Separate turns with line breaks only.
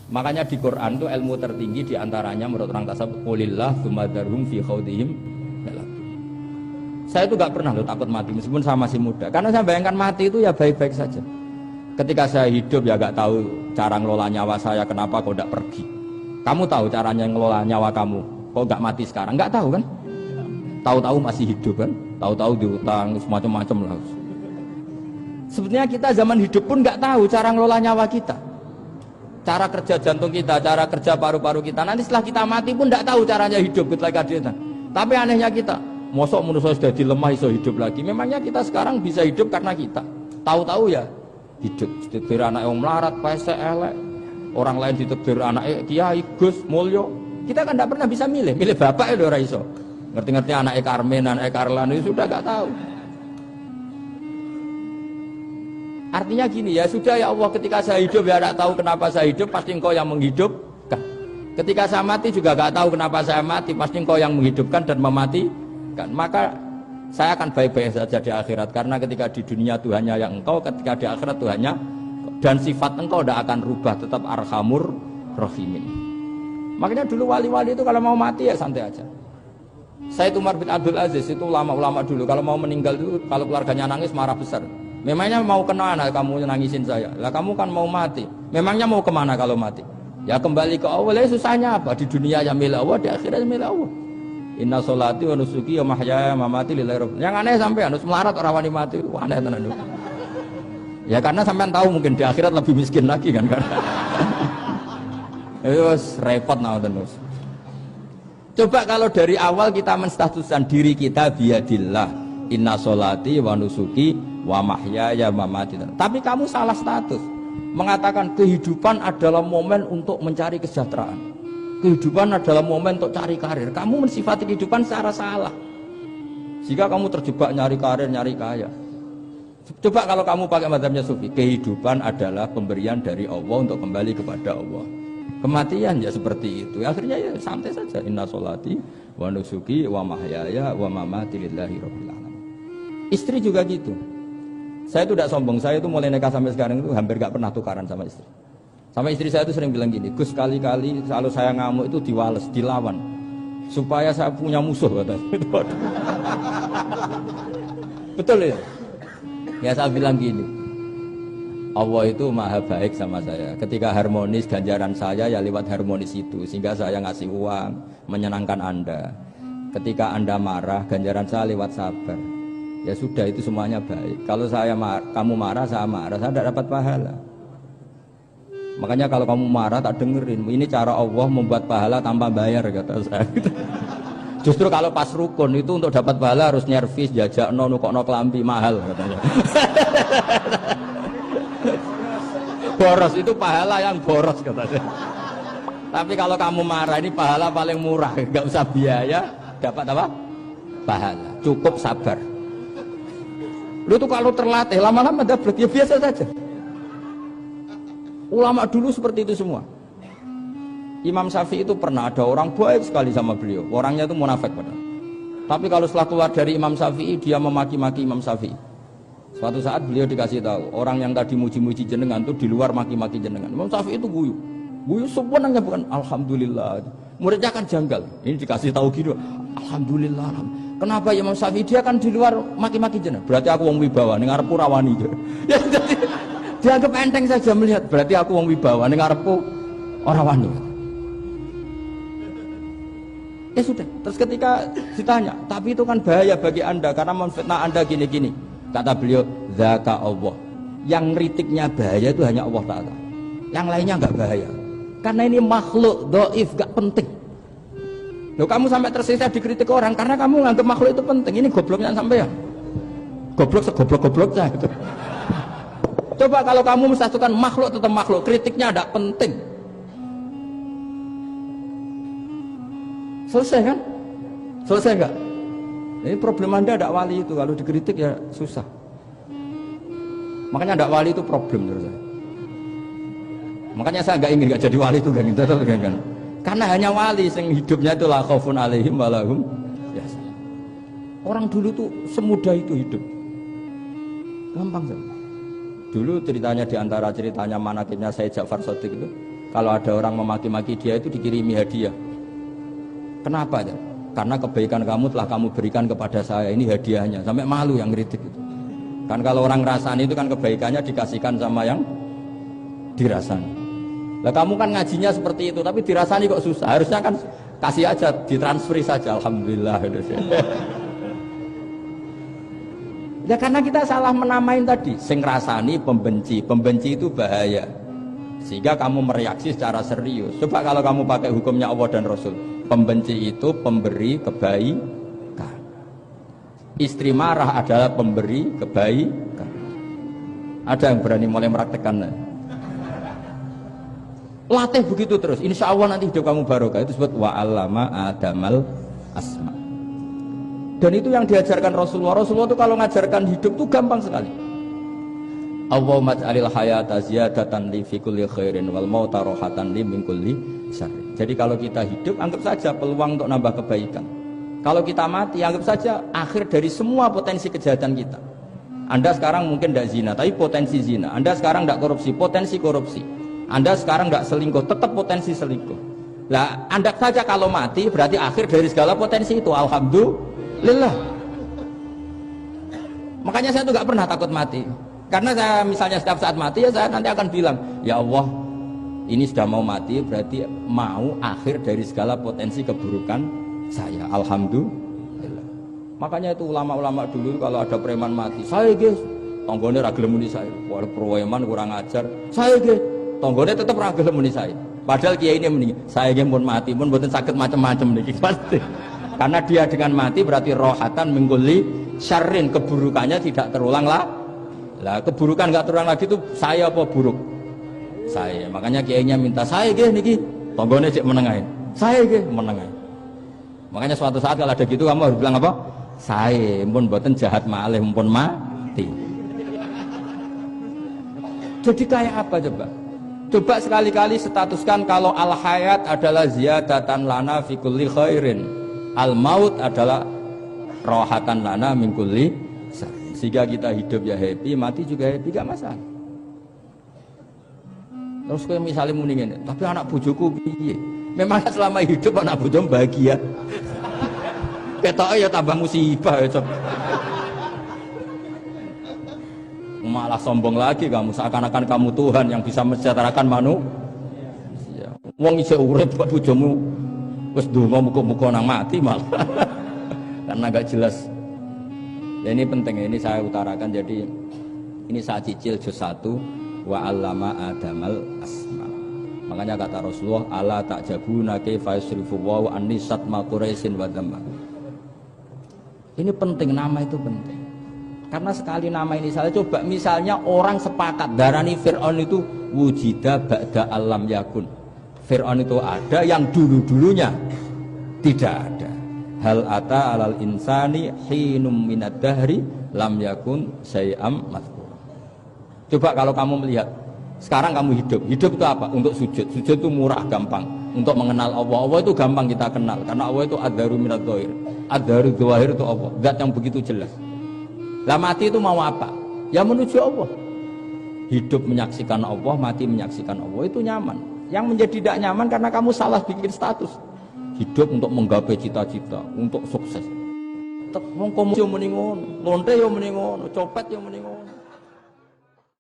Makanya di Quran itu ilmu tertinggi diantaranya menurut orang tasawuf qulillah tsumadharhum fi khawdihim. Saya itu gak pernah loh takut mati meskipun saya masih muda. Karena saya bayangkan mati itu ya baik-baik saja. Ketika saya hidup ya gak tahu cara ngelola nyawa saya, kenapa kok gak pergi. Kamu tahu caranya ngelola nyawa kamu, kok gak mati sekarang? Gak tahu kan? Tahu-tahu masih hidup kan? Tahu-tahu diutang semacam-macam lah. Sebetulnya kita zaman hidup pun gak tahu cara ngelola nyawa kita. Cara kerja jantung kita, cara kerja paru-paru kita. Nanti setelah kita mati pun tidak tahu caranya hidup ketika dia. Tapi anehnya kita, mosok manusia sudah dilemah iso hidup lagi. Memangnya kita sekarang bisa hidup karena kita. Tahu-tahu ya hidup. Ditekdir anak yang melarat, pesek, elek. Orang lain ditekdir anak kiai, Gus, mulyo. Kita kan tidak pernah bisa milih bapak itu ora iso. Ngerti-ngerti anak Karmen, anak Karlan itu sudah gak tahu. Artinya gini ya, sudah ya Allah, ketika saya hidup ya tidak tahu kenapa saya hidup, pasti engkau yang menghidupkan. Ketika saya mati juga gak tahu kenapa saya mati, pasti engkau yang menghidupkan dan mematikan. Maka saya akan baik-baik saja di akhirat, karena ketika di dunia Tuhannya yang engkau, ketika di akhirat Tuhannya, dan sifat engkau tidak akan rubah, tetap arhamur rahimin. Makanya dulu wali-wali itu kalau mau mati ya santai aja. Saya Umar bin Abdul Aziz itu ulama-ulama dulu, kalau mau meninggal itu kalau keluarganya nangis marah besar. Memangnya mau kemana kamu nangisin saya? Lah kamu kan mau mati. Memangnya mau kemana kalau mati? Ya kembali ke Allah. Ya susahnya apa? Di dunia ya milik Allah, di akhirat milik Allah. Inna sholati wa nusuki wa mahyaya wa mamati lillahi rabbil alamin. Yang aneh sampai harus melarat orang wani mati. Wah, aneh tenan itu. Ya karena sampean tahu mungkin di akhirat lebih miskin lagi kan. Terus repot nah terus. Coba kalau dari awal kita menstatuskan diri kita biadillah. Inna sholati wa nusuki wa mahyaya wa mamati. Tapi kamu salah status. Mengatakan kehidupan adalah momen untuk mencari kesejahteraan. Kehidupan adalah momen untuk cari karir. Kamu mensifati kehidupan secara salah. Jika kamu terjebak nyari karir, nyari kaya. Coba kalau kamu pakai mazhabnya Sufi, kehidupan adalah pemberian dari Allah untuk kembali kepada Allah. Kematian ya seperti itu. Akhirnya ya santai saja. Inna sholati wa nusuki wa mahyaya wa mamati lillahi rabbil alamin. Istri juga gitu. Saya itu tidak sombong, saya itu mulai nikah sampai sekarang itu hampir gak pernah tukaran sama istri. Sama istri saya itu sering bilang gini, Gus kali-kali kalau saya ngamuk itu diwales, dilawan. Supaya saya punya musuh katanya. Betul ya? Ya saya bilang gini, Allah itu maha baik sama saya. Ketika harmonis, ganjaran saya ya lewat harmonis itu. Sehingga saya ngasih uang, menyenangkan Anda. Ketika Anda marah, ganjaran saya lewat sabar. Ya sudah itu semuanya baik. Kalau kamu marah, saya tidak dapat pahala. Makanya kalau kamu marah tak dengerin. Ini cara Allah membuat pahala tanpa bayar kata saya. Justru kalau pas rukun itu untuk dapat pahala harus nyervis, jajak nukokno kelambi mahal katanya. Boros itu pahala yang boros katanya. Tapi kalau kamu marah ini pahala paling murah, nggak usah biaya, dapat apa? Pahala. Cukup sabar. Lu tuh kalau terlatih lama-lama dapat ya biasa saja. Ulama dulu seperti itu semua. Imam Syafi'i itu pernah ada orang baik sekali sama beliau. Orangnya itu munafik padahal. Tapi kalau setelah keluar dari Imam Syafi'i dia memaki-maki Imam Syafi'i. Suatu saat beliau dikasih tahu orang yang tadi muji-muji jenengan itu di luar maki-maki jenengan. Imam Syafi'i itu guyu. Guyu sebenarnya bukan alhamdulillah. Muridnya kan janggal. Ini dikasih tahu gitu. Alhamdulillah. Kenapa Imam Syafi'i dia kan di luar maki-maki jenengan? Berarti aku wong wibawa ning ngarepku rawani. Ya jadi dianggap enteng saja melihat. Berarti aku wong wibawa ning ngarepku ora wani. Ya sudah. Terus ketika ditanya, tapi itu kan bahaya bagi Anda karena memfitnah Anda gini-gini. Kata beliau, zaka Allah. Yang kritiknya bahaya itu hanya Allah Ta'ala. Yang lainnya enggak bahaya. Karena ini makhluk dhaif, enggak penting. Loh kamu sampai tersisa dikritik orang karena kamu nganggap makhluk itu penting. Ini gobloknya sampai ya. Goblok segoblok-gobloknya itu. Coba kalau kamu mensatukan makhluk tetap makhluk, kritiknya enggak penting. Selesai kan? Selesai enggak? Ini problem Anda ada wali itu, kalau dikritik ya susah. Makanya ada wali itu problem menurut saya. Makanya saya enggak ingin enggak jadi wali itu kan. Karena hanya wali yang hidupnya itu la khaufun alaihim wa lahum yahzanun. Orang dulu tuh semudah itu hidup. Gampang saja. Dulu ceritanya di antara ceritanya manakibnya Sayyid Ja'far Shadiq itu, kalau ada orang memaki-maki dia itu dikirimi hadiah. Kenapa ya? Karena kebaikan kamu telah kamu berikan kepada saya, ini hadiahnya. Sampai malu yang ngeritik itu. Kan kalau orang ngerasani itu kan kebaikannya dikasihkan sama yang dirasani. Lah kamu kan ngajinya seperti itu, tapi dirasani kok susah. Harusnya kan kasih aja, ditransferi saja. Alhamdulillah. Ya karena kita salah menamain tadi. Sing rasani pembenci, pembenci itu bahaya. Sehingga kamu mereaksi secara serius. Coba kalau kamu pakai hukumnya Allah dan Rasul. Pembenci itu pemberi kebaikan. Istri marah adalah pemberi kebaikan. Ada yang berani mulai meraktekan? Latih begitu terus. Insya Allah nanti hidup kamu barokah. Itu disebut wa'allama adamal asma. Dan itu yang diajarkan Rasulullah. Rasulullah itu kalau ngajarkan hidup itu gampang sekali. Allahumma ja'alil hayata ziyadatan li fi kulli khairin wal mauta rohatan li min kulli syarrin. Jadi kalau kita hidup, anggap saja peluang untuk nambah kebaikan. Kalau kita mati, anggap saja akhir dari semua potensi kejahatan kita. Anda sekarang mungkin tidak zina, tapi potensi zina. Anda sekarang tidak korupsi, potensi korupsi. Anda sekarang tidak selingkuh, tetap potensi selingkuh. Lah, Anda saja kalau mati, berarti akhir dari segala potensi itu. Alhamdulillah. Makanya saya tuh nggak pernah takut mati. Karena saya misalnya setiap saat mati ya saya nanti akan bilang, ya Allah, ini sudah mau mati berarti mau akhir dari segala potensi keburukan saya. Alhamdulillah. Makanya itu ulama-ulama dulu kalau ada preman mati, saya guys, tonggone ra gelem muni saya. Wah, preman kurang ajar. Saya guys, tonggone tetap ra gelem muni saya. Padahal kiai ini mending saya nggih pun mati pun mboten sakit macam-macam niki pasti. Karena dia dengan mati berarti rohatan mengguli syarrin, keburukannya tidak terulang lah. Lah keburukan nggak terulang lagi itu saya apa buruk? Saya. Makanya kiainya minta saya nggih niki tonggone cek menengahin. Saya nggih menengahin. Makanya suatu saat kalau ada gitu kamu harus bilang apa? Saya pun mboten jahat malih pun mati. Jadi kayak apa coba? Coba sekali-kali statuskan kalau al-hayat adalah ziyadatan lana fi kulli khairin. Al-maut adalah rohatan lana min kulli syarrin. Sehingga kita hidup ya happy, mati juga happy, gak masalah. Terus kayak misalnya muni ngene, tapi anak bojoku piye? Memang selama hidup anak bojomu bahagia. Ketoke ya tambah musibah ya, Sob. Malah sombong lagi kamu, seakan-akan kamu Tuhan yang bisa mensejahterakan manusia. Wong isih urip kok bojomu wis ndonga muga-muga nang mati malah. Karena gak jelas. Ya ini penting, ini saya utarakan. Jadi ini saya cicil juz 1 wa 'allama adamal asma. Makanya kata Rasulullah, ala ta'jabuna kaifa yusrifu wa annisat ma quraisin wa dhamma. Ini penting, nama itu penting. Karena sekali nama ini salah, coba misalnya orang sepakat darani Fir'aun itu wujida ba'da alam yakun. Fir'aun itu ada yang dulu-dulunya tidak ada. Hal ata alal insani hinum minad dahri lam yakun syai'am madhkur. Coba kalau kamu melihat sekarang kamu hidup itu apa? Untuk sujud itu murah, gampang. Untuk mengenal Allah, Allah itu gampang kita kenal karena Allah itu ad-daru minad dhahir. Ad-daru dhahir itu Allah, zat yang begitu jelas. Lah mati itu mau apa? Ya menuju Allah. Hidup menyaksikan Allah, mati menyaksikan Allah, itu nyaman. Yang menjadi tidak nyaman karena kamu salah bikin status. Hidup untuk menggapai cita-cita, untuk sukses. Wong komo yo muni ngono, lonte yo muni ngono, copet yo muni ngono.